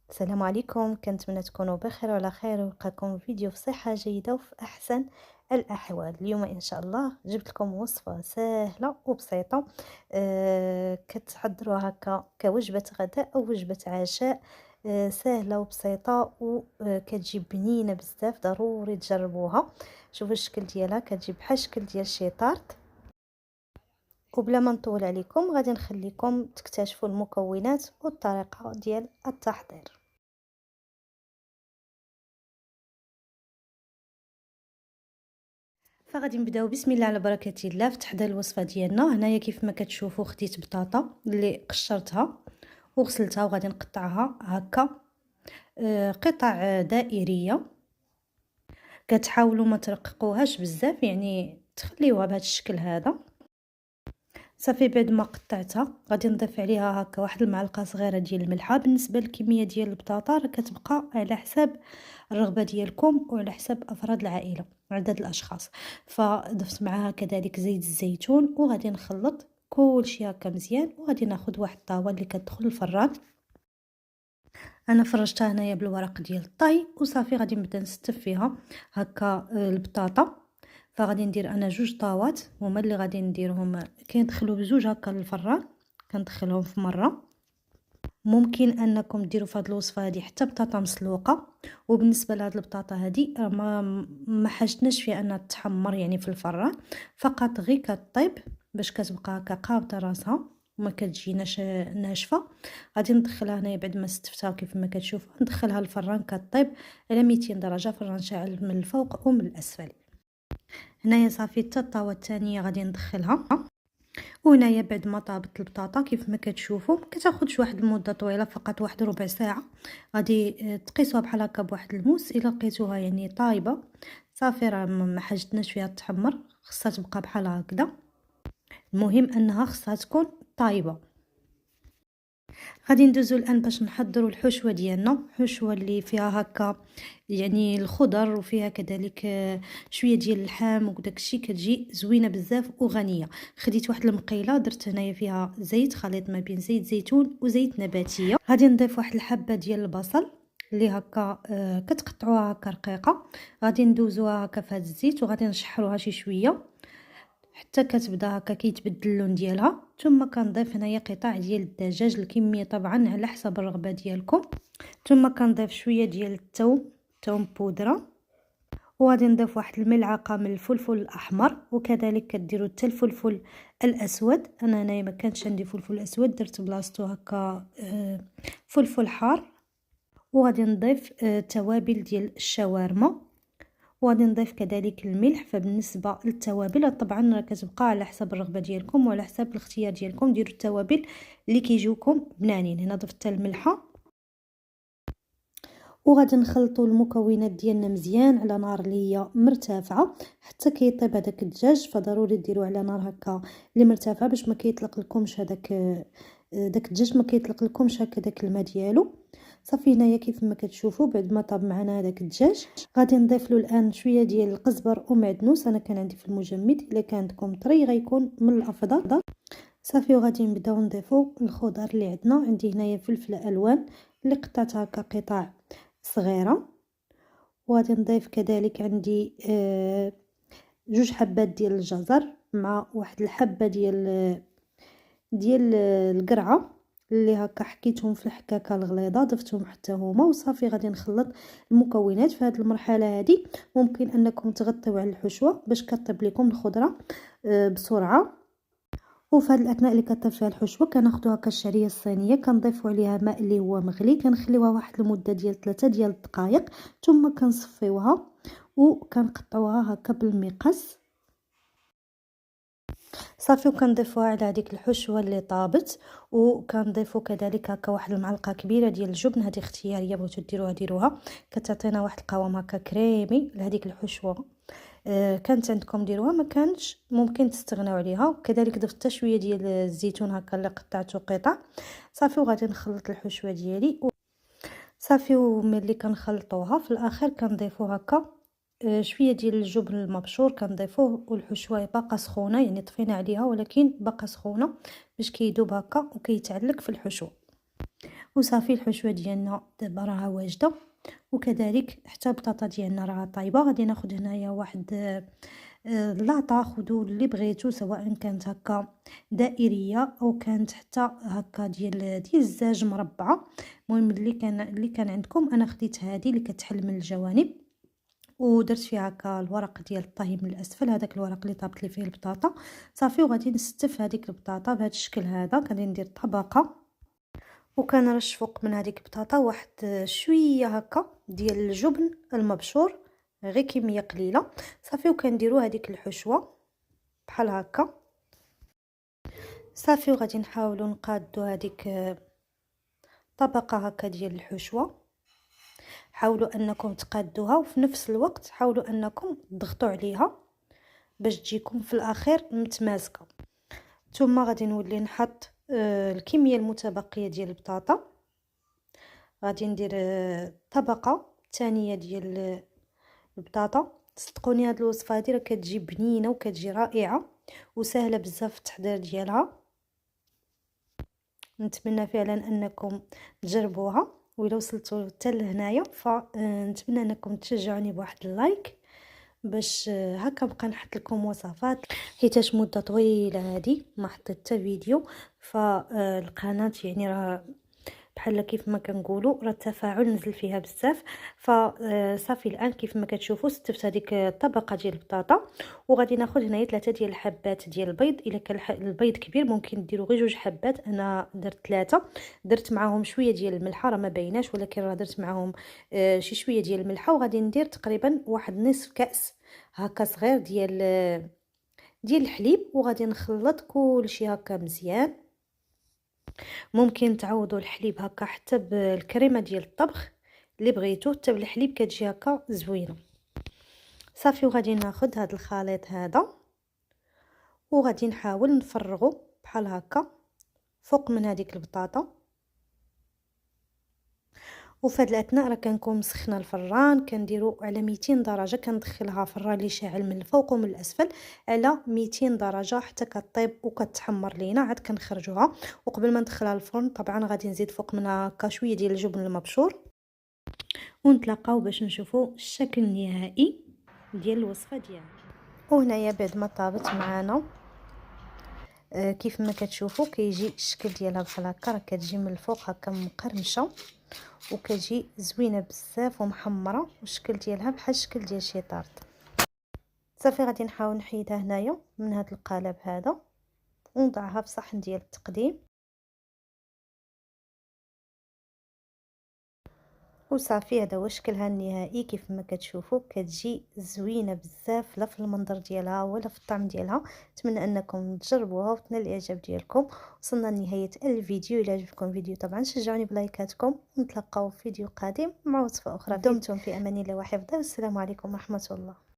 السلام عليكم، كنتمنى تكونوا بخير وعلى خير ويلقاكم فيديو في صحة جيدة وفي أحسن الأحوال. اليوم إن شاء الله جبت لكم وصفة سهلة وبسيطة، كتحضروها هكا كوجبة غداء أو وجبة عشاء. سهلة وبسيطة وكتجي بنينة بزاف، ضروري تجربوها. شوفوا الشكل ديالها، كتجي بحال الشكل ديال شي طارت. وبلا ما نطول عليكم غادي نخليكم تكتشفوا المكونات والطريقة ديال التحضير. فغادي نبداو بسم الله على بركه الله في تحضير الوصفه ديالنا. هنايا كيف ما كتشوفوا خديت بطاطا اللي قشرتها وغسلتها وغادي نقطعها هكا قطع دائريه. كتحاولوا ما ترققوهاش بزاف، يعني تخليوها بهذا الشكل هذا. صافي بعد ما قطعتها غادي نضيف عليها هكا واحد المعلقه صغيره ديال الملحه. بالنسبه للكميه ديال البطاطا راه كتبقى على حساب الرغبه ديالكم وعلى حساب افراد العائله عدد الاشخاص. فضفت معها كذلك زيت الزيتون وغادي نخلط كلشي هكا مزيان، وغادي ناخذ واحد الطاوه اللي كتدخل الفران. انا فرشتها هنايا بالورق ديال الطي وصافي غادي نبدا نستف فيها هكا البطاطا. فغادي ندير انا جوج طاوات هما اللي غادي نديرهم، كيندخلوا بزوج هكا للفران، كندخلهم في مره. ممكن انكم ديروا في هذه الوصفه هذه حتى بطاطا مسلوقه. وبالنسبه لهاد البطاطا هذه ما حاجتناش فيها انها تحمر يعني في الفران، فقط غير كطيب باش كتبقى هكا قابطه راسها وما كتجيناش ناشفه. غادي ندخلها هنايا بعد ما استفتها كيف ما كتشوفوا، ندخلها الفران كطيب على 200 درجه، فران شاعل من الفوق ومن الاسفل. هنايا صافي حتى الطاوه الثانيه غادي ندخلها. وهنايا بعد ما طابت البطاطا كيف ما كتشوفوا كتاخذش واحد المده طويله، فقط واحد ربع ساعه. غادي تقيسوها بحال هكا بواحد الموس. الا لقيتوها يعني طايبه صافي راه ما حاجتناش فيها تحمر، خصها تبقى بحال هكذا. المهم انها خصها تكون طايبه. غادي ندوزو الان باش نحضروا الحشوه ديالنا. الحشوه اللي فيها هكا يعني الخضر وفيها كذلك شويه ديال اللحم وداك الشيء، كتجي زوينه بزاف وغنيه. خديت واحد المقيله درت هنايا فيها زيت، خليط ما بين زيت زيتون وزيت نباتيه. غادي نضيف واحد الحبه ديال البصل اللي هكا كتقطعوها هكا رقيقه. غادي ندوزوها هكا في هذا الزيت وغادي نشحروها شي شويه حتى كتبدا هكا كيتبدل اللون ديالها. ثم كنضيف هنايا قطع ديال الدجاج، الكميه طبعا على حسب الرغبه ديالكم. ثم كنضيف شويه ديال الثوم بودره. وغادي نضيف واحد الملعقه من الفلفل الاحمر، وكذلك كديروا حتى الفلفل الاسود. انا هنايا ما كانش عندي فلفل اسود، درت بلاصتو هكا فلفل حار. وغادي نضيف توابل ديال الشاورما، وغادي نضيف كذلك الملح. فبالنسبه للتوابل طبعا راه كتبقى على حسب الرغبه ديالكم وعلى حسب الاختيار ديالكم، ديروا التوابل اللي كيجيوكم بنانين. هنا ضفت الملحه. وغادي نخلطوا المكونات ديالنا مزيان على نار اللي هي مرتفعه حتى كيطيب هذاك الدجاج. فضروري ديروا على نار هكا اللي مرتفعه باش ما كيطلق لكمش هذاك داك الدجاج، ما كيطلق لكمش هكا داك الماء ديالو. صافي هنايا كيف ما كتشوفوا بعد ما طاب معنا هذاك الدجاج غادي نضيف له الان شويه ديال القزبر ومعدنوس. انا كان عندي في المجمد، الا كان عندكم طري غيكون من الافضل. صافي وغادي نبداو نضيفوا الخضر اللي عندنا. عندي هنايا فلفل الوان اللي قطعتها هكا قطع صغيره. وغادي نضيف كذلك عندي جوج حبات ديال الجزر مع واحد الحبه ديال القرعه اللي هكا حكيتهم في الحكاكه الغليظه، ضفتهم حتى هما. وصافي غادي نخلط المكونات. في هذه المرحله هذه ممكن انكم تغطيو على الحشوه باش كطيب لكم الخضره بسرعه. وفي هذه الاثناء اللي كطيب فيها الحشوه كناخذوا هكا الشعريه الصينيه، كنضيفوا عليها ماء اللي هو مغلي، كنخليوها واحد المده ديال 3 ديال الدقائق. ثم كنصفيوها وكنقطعوها هكا بالمقص. صافي وكنضيفوها على هذيك الحشوه اللي طابت. وكنضيفوا كذلك هكا واحد المعلقه كبيره ديال الجبن، هذه اختياريه، بغيتو ديروها ديروها، كتعطينا واحد القوام هكا كريمي لهذيك الحشوه. كانت عندكم ديروها، ما كانش ممكن تستغناو عليها. وكذلك ضفت حتى شويه ديال الزيتون هكا اللي قطعته قطع. صافي وغادي نخلط الحشوه ديالي. صافي وملي كنخلطوها في الاخر كنضيفو هكا شويه ديال الجبن المبشور كنضيفوه. والحشوه باقا سخونه، يعني طفينا عليها ولكن باقا سخونه باش كيذوب هكا وكيتعلق في الحشوه. وصافي الحشوه ديالنا دابا راها واجده، وكذلك حتى البطاطا ديالنا راها طايبه. غادي ناخذ هنايا واحد لاطه، خذوا اللي بغيتو سواء كانت هكا دائريه او كانت حتى هكا ديال الزاج مربعه. المهم اللي كان عندكم. انا خديت هذه اللي كتحل من الجوانب ودرت فيها هكا الورق ديال الطهي من الاسفل، هذاك الورق اللي طابت لي فيه البطاطا صافي. وغادي نستف هذيك البطاطا بهذا الشكل هذا. غادي ندير طبقه وكنرش فوق من هذيك البطاطا واحد شويه هكا ديال الجبن المبشور، غير كميه قليله صافي. وكنديروا هذيك الحشوه بحال هكا صافي. وغادي نحاولوا نقادوا هذيك طبقه هكا ديال الحشوه. حاولوا انكم تقادوها وفي نفس الوقت حاولوا انكم تضغطوا عليها باش تجيكم في الاخير متماسكه. ثم غادي نولي نحط الكميه المتبقيه ديال البطاطا. غادي ندير طبقه ثانيه ديال البطاطا. صدقوني هاد الوصفه هادي راه كتجي بنينه وكتجي رائعه وسهله بزاف في التحضير ديالها. نتمنى فعلا انكم تجربوها، وإلا وصلتوا حتى لهنايا فنتمنى انكم تشجعوني بواحد اللايك باش هكا نبقى نحط لكم وصفات، حيتاش مده طويله هذه ما حطيت حتى فيديو. فالقناه يعني راه بحال كيف ما كنقولوا راه التفاعل نزل فيها بزاف. فصافي الان كيف ما كتشوفوا استفت هذيك الطبقه ديال البطاطا. وغادي ناخذ هنايا 3 ديال الحبات ديال البيض. الا كان البيض كبير ممكن ديروا غير 2 حبات، انا درت 3. درت معاهم شويه ديال الملحه، راه ما بايناش ولكن راه درت معاهم شي شويه ديال الملحه. وغادي ندير تقريبا واحد نصف كاس هكا صغير ديال الحليب. وغادي نخلط كلشي هكا مزيان. ممكن تعوضوا الحليب هكا حتى بالكريمه ديال الطبخ اللي بغيتو، حتى بالحليب كتجي هكا زوينه صافي. وغادي ناخذ هذا الخليط هذا وغادي نحاول نفرغه بحال هكا فوق من هذيك البطاطا. وفي هذا الاثناء راه كنكون مسخنه الفران، كنديرو على 200 درجه. كندخلها فران اللي شاعل من الفوق ومن الاسفل على 200 درجه حتى كطيب وكتحمر لينا. عاد كنخرجوها وقبل ما ندخلها الفرن طبعا غادي نزيد فوق منها هكا شويه ديال الجبن المبشور. ونتلاقاو باش نشوفوا الشكل النهائي ديال الوصفه ديالنا. وهنايا بعد ما طابت معانا كيف ما كتشوفوا كيجي الشكل ديالها بحال هكا، راه كتجي من الفوق هكا مقرمشه وكتجي زوينه بزاف ومحمره، والشكل ديالها بحال الشكل ديال شي طارط. صافي غادي نحاول نحيدها هنايا من هذا القالب هذا ونضعها في صحن ديال التقديم. وصافي هذا هو شكلها النهائي. كيف ما كتشوفوا كتجي زوينه بزاف لا في المنظر ديالها ولا في الطعم ديالها. نتمنى انكم تجربوها وتنال الاعجاب ديالكم. وصلنا لنهايه الفيديو. الى عجبكم الفيديو طبعا شجعوني بلايكاتكم. نتلاقاو في فيديو قادم مع وصفه اخرى. دمتم في امان الله وحفظه، والسلام عليكم ورحمه الله.